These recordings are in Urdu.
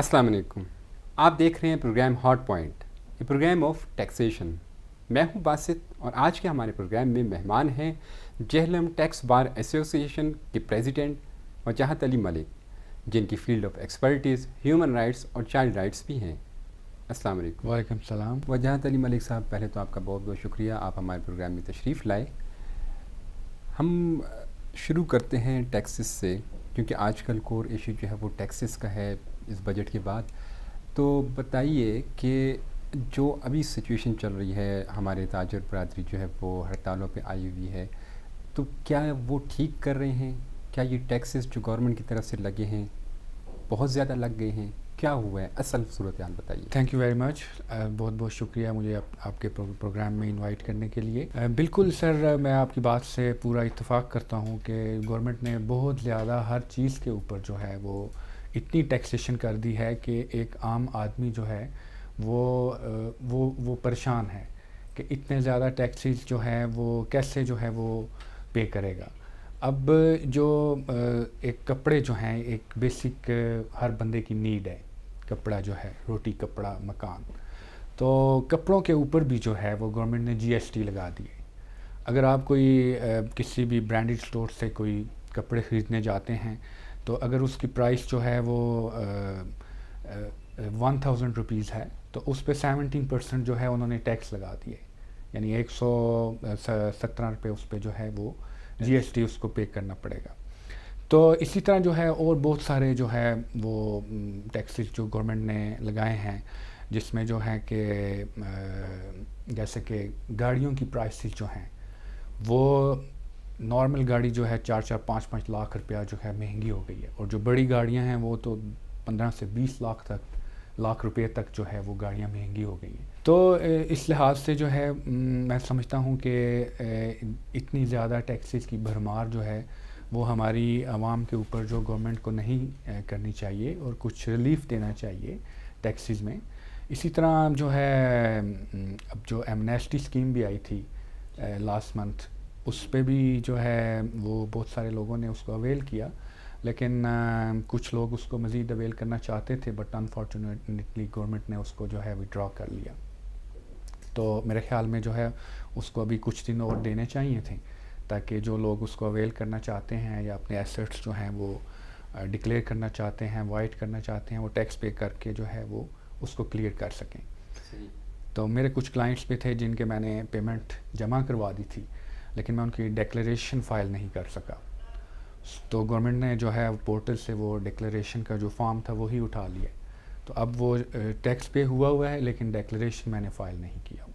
السلام علیکم. آپ دیکھ رہے ہیں پروگرام ہاٹ پوائنٹ، یہ پروگرام آف ٹیکسیشن. میں ہوں باسط اور آج کے ہمارے پروگرام میں مہمان ہیں جہلم ٹیکس بار ایسوسی ایشن کے پریزیڈنٹ وجاہت علی ملک، جن کی field of expertise human rights اور چائلڈ رائٹس بھی ہیں. السلام علیکم. وعلیکم السلام. وجاہت علی ملک صاحب، پہلے تو آپ کا بہت بہت شکریہ، آپ ہمارے پروگرام میں تشریف لائے. ہم شروع کرتے ہیں ٹیکسز سے، کیونکہ آج کل کور ایشو جو ہے وہ ٹیکسز کا ہے اس بجٹ کے بعد. تو بتائیے کہ جو ابھی سچویشن چل رہی ہے، ہمارے تاجر برادری جو ہے وہ ہڑتالوں پہ آئی ہوئی ہے، تو کیا وہ ٹھیک کر رہے ہیں؟ کیا یہ ٹیکسز جو گورنمنٹ کی طرف سے لگے ہیں بہت زیادہ لگ گئے ہیں؟ کیا ہوا ہے؟ اصل صورتحال بتائیے. Thank you very much. بہت بہت شکریہ مجھے آپ کے پروگرام میں انوائٹ کرنے کے لیے. بالکل سر، میں آپ کی بات سے پورا اتفاق کرتا ہوں کہ گورنمنٹ نے بہت زیادہ ہر چیز کے اوپر جو ہے وہ اتنی ٹیکسیشن کر دی ہے کہ ایک عام آدمی جو ہے وہ پریشان ہے کہ اتنے زیادہ ٹیکسیز جو ہیں وہ کیسے جو ہے وہ پے کرے گا. اب جو ایک کپڑے جو ہیں ایک بیسک ہر بندے کی نیڈ ہے، کپڑا جو ہے، روٹی کپڑا مکان، تو کپڑوں کے اوپر بھی جو ہے وہ گورنمنٹ نے جی ایس ٹی لگا دی ہے. اگر آپ کوئی کسی بھی برانڈڈ سٹور سے کوئی کپڑے خریدنے جاتے ہیں تو اگر اس کی پرائس جو ہے وہ 1000 روپیز ہے تو اس پہ 17% جو ہے انہوں نے ٹیکس لگا دیے، یعنی 117 روپے اس پہ جو ہے وہ جی ایس ٹی اس کو پے کرنا پڑے گا. تو اسی طرح جو ہے اور بہت سارے جو ہے وہ ٹیکسز جو گورنمنٹ نے لگائے ہیں، جس میں جو ہے کہ جیسے کہ گاڑیوں کی پرائسز جو ہیں وہ نارمل گاڑی جو ہے 4-5 لاکھ روپیہ جو ہے مہنگی ہو گئی ہے، اور جو بڑی گاڑیاں ہیں وہ تو 15 سے 20 لاکھ روپے تک جو ہے وہ گاڑیاں مہنگی ہو گئی ہیں. تو اس لحاظ سے جو ہے میں سمجھتا ہوں کہ اتنی زیادہ ٹیکسز کی بھرمار جو ہے وہ ہماری عوام کے اوپر جو گورنمنٹ کو نہیں کرنی چاہیے اور کچھ ریلیف دینا چاہیے ٹیکسز میں. اسی طرح جو ہے اب جو ایمنیسٹی اسکیم بھی آئی تھی لاسٹ منتھ، اس پہ بھی جو ہے وہ بہت سارے لوگوں نے اس کو اویل کیا، لیکن کچھ لوگ اس کو مزید اویل کرنا چاہتے تھے، بٹ انفارچونیٹلی گورنمنٹ نے اس کو جو ہے وڈرا کر لیا. تو میرے خیال میں جو ہے اس کو ابھی کچھ دن اور دینے چاہیے تھے تاکہ جو لوگ اس کو اویل کرنا چاہتے ہیں یا اپنے ایسٹس جو ہیں وہ ڈکلیئر کرنا چاہتے ہیں، وائٹ کرنا چاہتے ہیں، وہ ٹیکس پے کر کے جو ہے وہ اس کو کلیئر کر سکیں. تو میرے کچھ کلائنٹس بھی تھے جن کے میں نے پیمنٹ جمع کروا دی تھی، لیکن میں ان کی ڈیکلیریشن فائل نہیں کر سکا. تو گورنمنٹ نے جو ہے پورٹل سے وہ ڈیکلیریشن کا جو فارم تھا وہی اٹھا لیا. تو اب وہ ٹیکس پے ہوا ہے لیکن ڈیکلیریشن میں نے فائل نہیں کیا.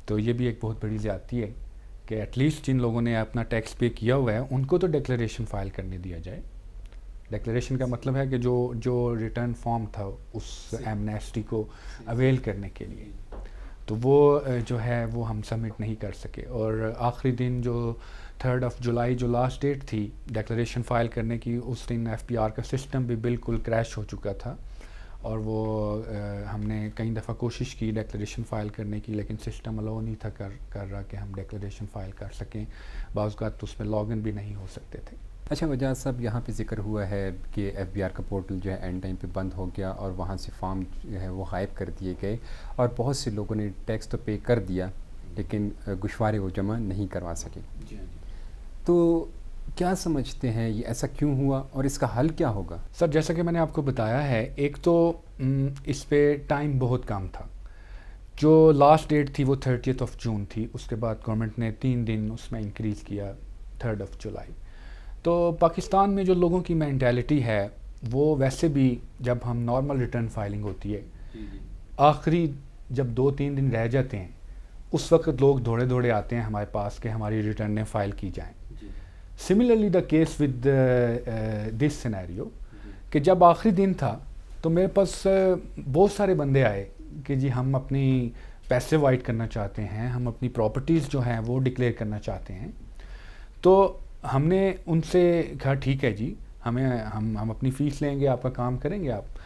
تو یہ بھی ایک بہت بڑی زیادتی ہے کہ ایٹ لیسٹ جن لوگوں نے اپنا ٹیکس پے کیا ہوا ہے ان کو تو ڈیکلیریشن فائل کرنے دیا جائے. ڈیکلیریشن کا مطلب ہے کہ جو ریٹرن فارم تھا اس ایمنیسٹی کو اویل کرنے کے لیے، تو وہ جو ہے وہ ہم سبمٹ نہیں کر سکے. اور آخری دن جو 3 جولائی جو لاسٹ ڈیٹ تھی ڈیکلیریشن فائل کرنے کی، اس دن ایف پی آر کا سسٹم بھی بالکل کریش ہو چکا تھا، اور وہ ہم نے کئی دفعہ کوشش کی ڈیکلیریشن فائل کرنے کی، لیکن سسٹم الاؤ نہیں تھا کر رہا کہ ہم ڈیکلیریشن فائل کر سکیں. بعض اوقات تو اس میں لاگ ان بھی نہیں ہو سکتے تھے. اچھا وجاہت صاحب، یہاں پہ ذکر ہوا ہے کہ ایف بی آر کا پورٹل جو ہے اینڈ ٹائم پہ بند ہو گیا اور وہاں سے فارم جو ہے وہ غائب کر دیے گئے، اور بہت سے لوگوں نے ٹیکس تو پے کر دیا لیکن گوشوارے وہ جمع نہیں کروا سکے. تو کیا سمجھتے ہیں یہ ایسا کیوں ہوا اور اس کا حل کیا ہوگا؟ سر جیسا کہ میں نے آپ کو بتایا ہے، ایک تو اس پہ ٹائم بہت کم تھا. جو لاسٹ ڈیٹ تھی وہ 30 جون تھی، اس کے بعد گورنمنٹ نے 3 دن اس میں انکریز کیا 3 جولائی. تو پاکستان میں جو لوگوں کی مینٹیلٹی ہے وہ ویسے بھی جب ہم نارمل ریٹرن فائلنگ ہوتی ہے، آخری جب 2-3 دن رہ جاتے ہیں اس وقت لوگ دوڑے آتے ہیں ہمارے پاس کہ ہماری ریٹرنیں فائل کی جائیں. Similarly the case with this scenario کہ جب آخری دن تھا تو میرے پاس بہت سارے بندے آئے کہ جی ہم اپنی پیسے وائٹ کرنا چاہتے ہیں، ہم اپنی پراپرٹیز جو ہیں وہ ڈکلیئر کرنا چاہتے ہیں. تو ہم نے ان سے کہا ٹھیک ہے جی، ہم اپنی فیس لیں گے، آپ کا کام کریں گے آپ.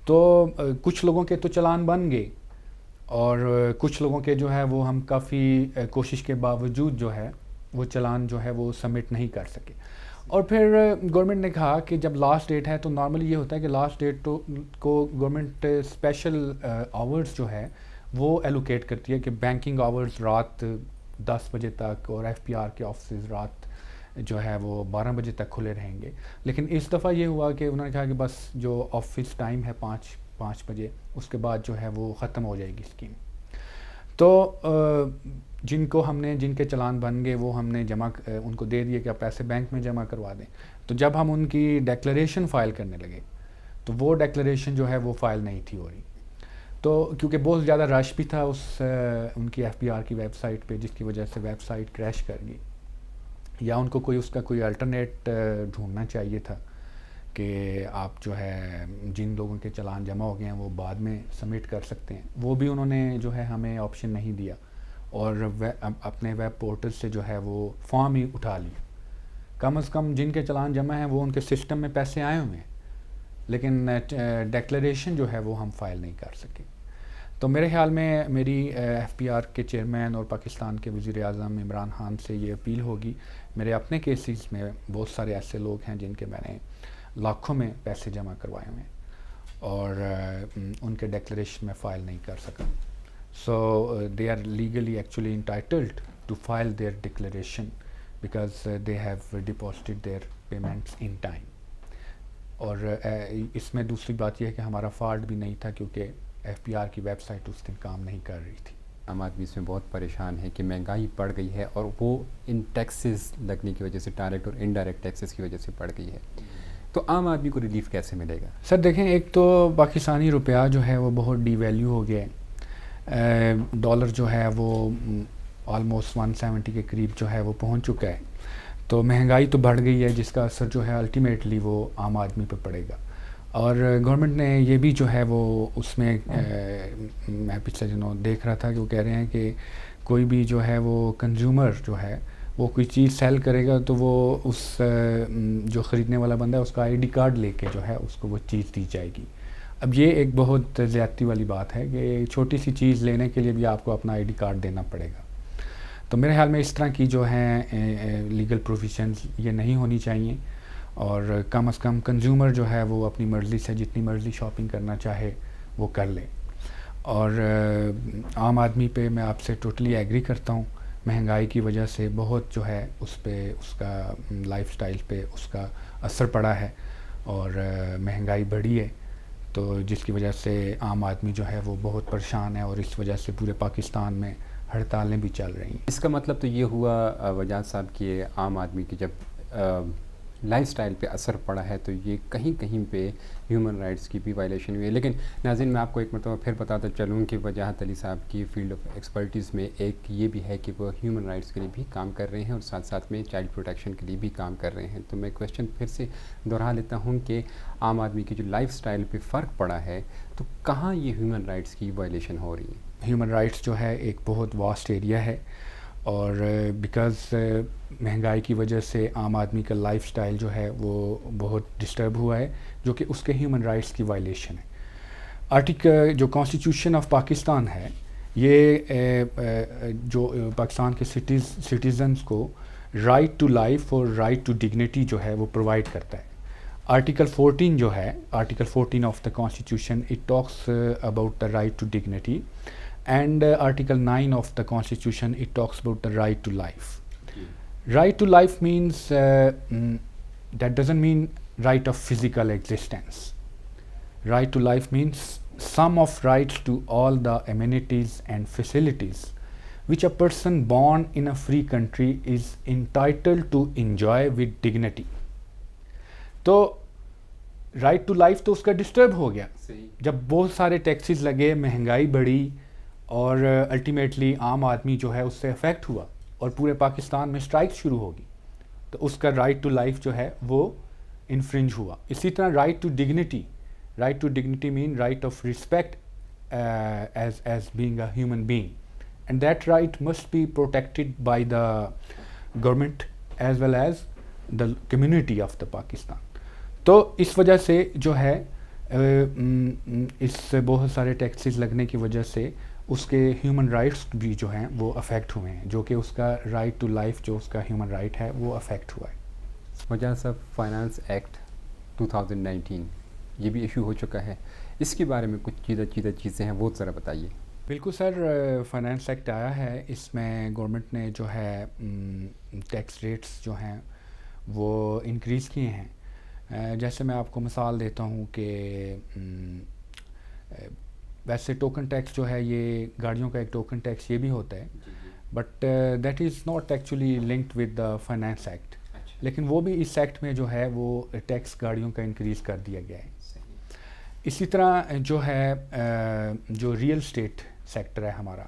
تو کچھ لوگوں کے تو چلان بن گئے اور کچھ لوگوں کے جو ہے وہ ہم کافی کوشش کے باوجود جو ہے وہ چلان جو ہے وہ سبمٹ نہیں کر سکے. اور پھر گورنمنٹ نے کہا کہ جب لاسٹ ڈیٹ ہے تو نارملی یہ ہوتا ہے کہ لاسٹ ڈیٹ کو گورنمنٹ اسپیشل آورز جو ہے وہ ایلوکیٹ کرتی ہے کہ بینکنگ آورز رات 10 بجے تک اور ایف پی آر کے آفسز رات جو ہے وہ 12 بجے تک کھلے رہیں گے. لیکن اس دفعہ یہ ہوا کہ انہوں نے کہا کہ بس جو آفس ٹائم ہے 5 بجے اس کے بعد جو ہے وہ ختم ہو جائے گی اسکیم. تو جن کے چلان بن گئے وہ ہم نے ان کو دے دیے کہ آپ پیسے بینک میں جمع کروا دیں. تو جب ہم ان کی ڈیکلریشن فائل کرنے لگے تو وہ ڈیکلریشن جو ہے وہ فائل نہیں تھی ہو رہی. تو کیونکہ بہت زیادہ رش بھی تھا ان کی ایف پی آر کی ویب سائٹ پہ، جس کی وجہ سے ویب سائٹ کریش کر گئی، یا ان کو اس کا کوئی الٹرنیٹ ڈھونڈنا چاہیے تھا کہ آپ جو ہے جن لوگوں کے چلان جمع ہو گئے ہیں وہ بعد میں سبمٹ کر سکتے ہیں. وہ بھی انہوں نے جو ہے ہمیں آپشن نہیں دیا، اور اپنے ویب پورٹل سے جو ہے وہ فارم ہی اٹھا لیا. کم از کم جن کے چلان جمع ہیں وہ ان کے سسٹم میں پیسے آئے ہوئے ہیں، لیکن ڈیکلریشن جو ہے وہ ہم فائل نہیں کر سکے. تو میرے خیال میں میری ایف پی آر کے چیئرمین اور پاکستان کے وزیر اعظم عمران خان سے یہ اپیل ہوگی. میرے اپنے کیسز میں بہت سارے ایسے لوگ ہیں جن کے میں نے لاکھوں میں پیسے جمع کروائے ہوئے ہیں اور ان کے ڈیکلریشن میں فائل نہیں کر سکا. So they are legally actually entitled to file their declaration because they have deposited their payments in time. اور اس میں دوسری بات یہ ہے کہ ہمارا فالٹ بھی نہیں تھا کیونکہ ایف پی آر کی ویب سائٹ اس دن کام نہیں کر رہی تھی. عام آدمی اس میں بہت پریشان ہے کہ مہنگائی بڑھ گئی ہے اور وہ ان ٹیکسز لگنے کی وجہ سے ڈائریکٹ اور انڈائریکٹ ٹیکسز کی وجہ سے بڑھ گئی ہے. تو عام آدمی کو ریلیف کیسے ملے گا؟ سر دیکھیں، ایک تو پاکستانی روپیہ جو ہے وہ بہت ڈی ویلیو ہو گیا ہے. ڈالر جو ہے وہ آلموسٹ 170 کے قریب جو ہے وہ پہنچ چکا ہے. تو مہنگائی تو بڑھ گئی ہے جس کا اثر جو ہے الٹیمیٹلی وہ عام آدمی پہ پڑے گا. اور گورنمنٹ نے یہ بھی جو ہے وہ اس میں میں پچھلے دنوں دیکھ رہا تھا کہ وہ کہہ رہے ہیں کہ کوئی بھی جو ہے وہ کنزیومر جو ہے وہ کوئی چیز سیل کرے گا تو وہ اس جو خریدنے والا بندہ ہے اس کا آئی ڈی کارڈ لے کے جو ہے اس کو وہ چیز دی جائے گی. اب یہ ایک بہت زیادتی والی بات ہے کہ چھوٹی سی چیز لینے کے لیے بھی آپ کو اپنا آئی ڈی کارڈ دینا پڑے گا. تو میرے خیال میں اس طرح کی جو ہیں لیگل پروویژنز یہ نہیں ہونی چاہیے، اور کم از کم کنزیومر جو ہے وہ اپنی مرضی سے جتنی مرضی شاپنگ کرنا چاہے وہ کر لے. اور عام آدمی پہ میں آپ سے ٹوٹلی ایگری کرتا ہوں، مہنگائی کی وجہ سے بہت جو ہے اس پہ اس کا لائف سٹائل پہ اس کا اثر پڑا ہے اور مہنگائی بڑھی ہے، تو جس کی وجہ سے عام آدمی جو ہے وہ بہت پریشان ہے، اور اس وجہ سے پورے پاکستان میں ہڑتالیں بھی چل رہی ہیں. اس کا مطلب تو یہ ہوا وجاہت صاحب کہ عام آدمی کی جب لائف سٹائل پہ اثر پڑا ہے تو یہ کہیں کہیں پہ ہیومن رائٹس کی بھی وائلیشن ہوئی ہے. لیکن ناظرین، میں آپ کو ایک مرتبہ پھر بتاتا چلوں کہ وجاہت علی صاحب کی فیلڈ آف ایکسپرٹیز میں ایک یہ بھی ہے کہ وہ ہیومن رائٹس کے لیے بھی کام کر رہے ہیں اور ساتھ ساتھ میں چائلڈ پروٹیکشن کے لیے بھی کام کر رہے ہیں. تو میں کویشچن پھر سے دہرا لیتا ہوں کہ عام آدمی کی جو لائف سٹائل پہ فرق پڑا ہے تو کہاں یہ ہیومن رائٹس کی وائلیشن ہو رہی ہے؟ ہیومن رائٹس جو ہے ایک بہت واسٹ ایریا ہے، اور بیکاز مہنگائی کی وجہ سے عام آدمی کا لائف سٹائل جو ہے وہ بہت ڈسٹرب ہوا ہے، جو کہ اس کے ہیومن رائٹس کی وائلیشن ہے. آرٹیکل جو کانسٹیٹیوشن آف پاکستان ہے یہ جو پاکستان کے سٹیزنز کو رائٹ ٹو لائف اور رائٹ ٹو ڈگنیٹی جو ہے وہ پرووائڈ کرتا ہے. آرٹیکل 14 جو ہے، article 14 of the constitution, it talks about the right to dignity. And Article 9 of the Constitution, it talks about the right to life. Right to life means, that doesn't mean right of physical existence. Right to life means sum of rights to all the amenities and facilities which a person born in a free country is entitled to enjoy with dignity. تو رائٹ ٹو لائف تو اس کا ڈسٹرب ہو گیا جب بہت سارے ٹیکسز لگے، مہنگائی بڑھی، اور الٹیمیٹلی عام آدمی جو ہے اس سے افیکٹ ہوا اور پورے پاکستان میں اسٹرائک شروع ہوگی، تو اس کا رائٹ ٹو لائف جو ہے وہ انفرنج ہوا. اسی طرح right to dignity mean right of respect as being a human being, and that right must be protected by the government as well as the community of the Pakistan. تو اس وجہ سے جو ہے اس سے بہت سارے ٹیکسز لگنے کی وجہ سے اس کے ہیومن رائٹس بھی جو ہیں وہ افیکٹ ہوئے ہیں، جو کہ اس کا رائٹ ٹو لائف جو اس کا ہیومن رائٹ ہے وہ افیکٹ ہوا ہے. وجہ صاحب فائنانس ایکٹ 2019 یہ بھی ایشو ہو چکا ہے، اس کے بارے میں کچھ چیزیں ہیں وہ ذرا بتائیے۔ بالکل سر، فائنانس ایکٹ آیا ہے، اس میں گورنمنٹ نے جو ہے ٹیکس ریٹس جو ہیں وہ انکریز کیے ہیں۔ جیسے میں آپ کو مثال دیتا ہوں کہ ویسے ٹوکن ٹیکس جو ہے یہ گاڑیوں کا ایک ٹوکن ٹیکس یہ بھی ہوتا ہے، but that is not actually linked with the finance act, لیکن وہ بھی اس ایکٹ میں جو ہے وہ ٹیکس گاڑیوں کا انکریز کر دیا گیا ہے۔ اسی طرح جو ہے جو ریئل اسٹیٹ سیکٹر ہے ہمارا،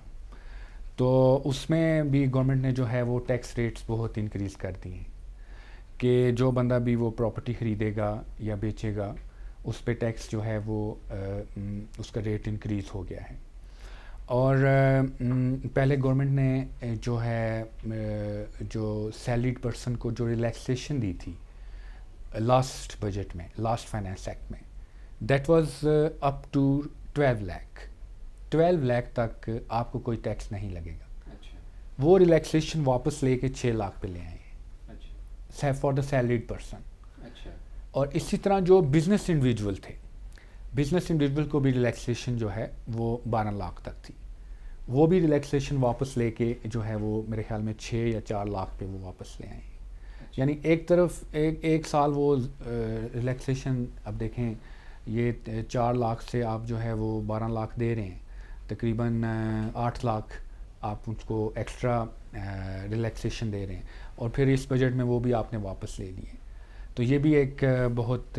تو اس میں بھی گورنمنٹ نے جو ہے وہ ٹیکس ریٹس بہت انکریز کر دی ہیں کہ جو بندہ بھی وہ پراپرٹی خریدے گا یا بیچے گا اس پہ ٹیکس جو ہے وہ اس کا ریٹ انکریز ہو گیا ہے۔ اور پہلے گورنمنٹ نے جو ہے جو سیلریڈ پرسن کو جو ریلیکسیشن دی تھی لاسٹ بجٹ میں، لاسٹ فائنانس ایکٹ میں، that was up to 12 lakh تک آپ کو کوئی ٹیکس نہیں لگے گا۔ وہ ریلیکسیشن واپس لے کے 6 لاکھ پہ لے آئے ہیں فار دا سیلریڈ پرسن۔ اور اسی طرح جو بزنس انڈیویجول تھے، بزنس انڈیویجول کو بھی ریلیکسیشن جو ہے وہ 12 لاکھ تک تھی، وہ بھی ریلیکسیشن واپس لے کے جو ہے وہ میرے خیال میں 6 یا 4 لاکھ پہ وہ واپس لے آئے ہیں۔ یعنی ایک طرف ایک سال وہ ریلیکسیشن، اب دیکھیں یہ 4 لاکھ سے آپ جو ہے وہ 12 لاکھ دے رہے ہیں، تقریباً 8 لاکھ آپ اس کو ایکسٹرا ریلیکسیشن دے رہے ہیں، اور پھر اس بجٹ میں وہ بھی آپ نے واپس لے لیے۔ تو یہ بھی ایک بہت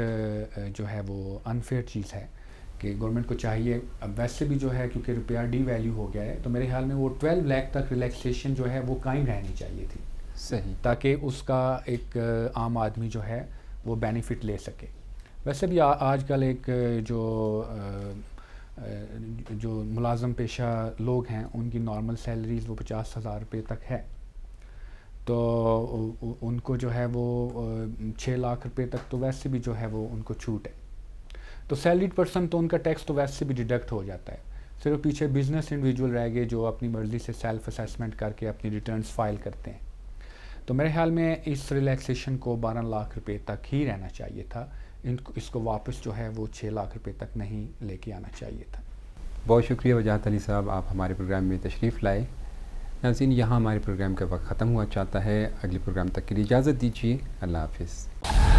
جو ہے وہ انفیئر چیز ہے کہ گورنمنٹ کو چاہیے، اب ویسے بھی جو ہے کیونکہ روپیہ ڈی ویلیو ہو گیا ہے، تو میرے خیال میں وہ 12 لاکھ تک ریلیکسیشن جو ہے وہ قائم رہنی چاہیے تھی، صحیح، تاکہ تاکہ اس کا ایک عام آدمی جو ہے وہ بینیفٹ لے سکے۔ ویسے بھی آج کل ایک جو ملازم پیشہ لوگ ہیں ان کی نارمل سیلریز وہ 50,000 روپے تک ہے، تو ان کو جو ہے وہ 6 لاکھ روپے تک تو ویسے بھی جو ہے وہ ان کو چھوٹ ہے۔ تو سیلریڈ پرسن تو ان کا ٹیکس تو ویسے بھی ڈیڈکٹ ہو جاتا ہے، صرف پیچھے بزنس انڈیویجول رہ گئے جو اپنی مرضی سے سیلف اسیسمنٹ کر کے اپنی ریٹرنز فائل کرتے ہیں۔ تو میرے خیال میں اس ریلیکسیشن کو 12 لاکھ روپے تک ہی رہنا چاہیے تھا، اس کو واپس جو ہے وہ 6 لاکھ روپے تک نہیں لے کے آنا چاہیے تھا۔ بہت شکریہ وجاہت علی صاحب، آپ ہمارے پروگرام میں تشریف لائے۔ ناظرین، یہاں ہمارے پروگرام کا وقت ختم ہوا چاہتا ہے، اگلے پروگرام تک کے لیے اجازت دیجیے، اللہ حافظ۔